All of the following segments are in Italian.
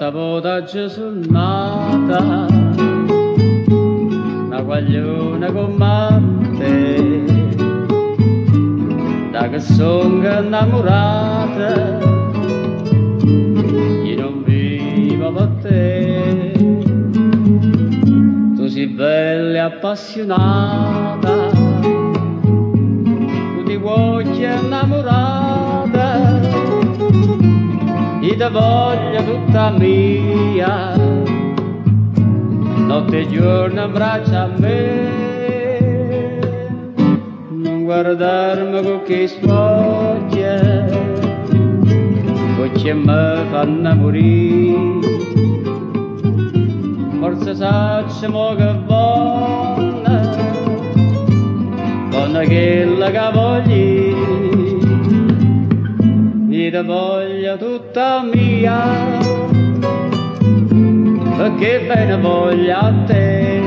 volta vota giornata, una guagliona con te, da che sono innamorata, io non vivo per te. Tu sei bella e appassionata, tu ti vuoi innamorata, io ti voglio tutta mia, notte e giorno in braccia a me. Non guardarmi con che spoglia, che mi fanno morire. Forse sappiamo che buona quella che voglio, io ti voglio tutta mia, perché bene voglio a te.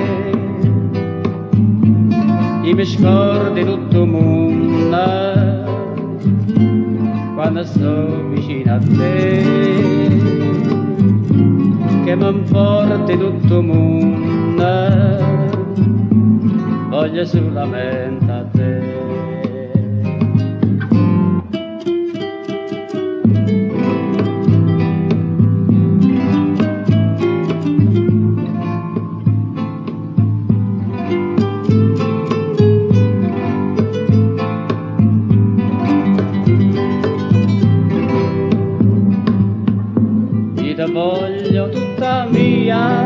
Io mi scordo tutto il mondo quando sto vicino a te, che mi importi tutto il mondo, voglio solamente a te. Io ti voglio tutta mia,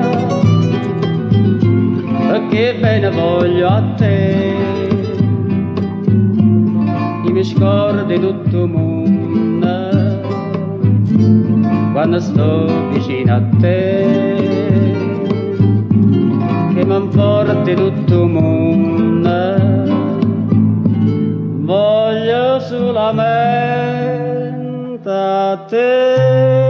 perché bene voglio a te. Io mi scordo tutto il mondo quando sto vicino a te, che mi importi tutto il mondo, voglio solamente a te.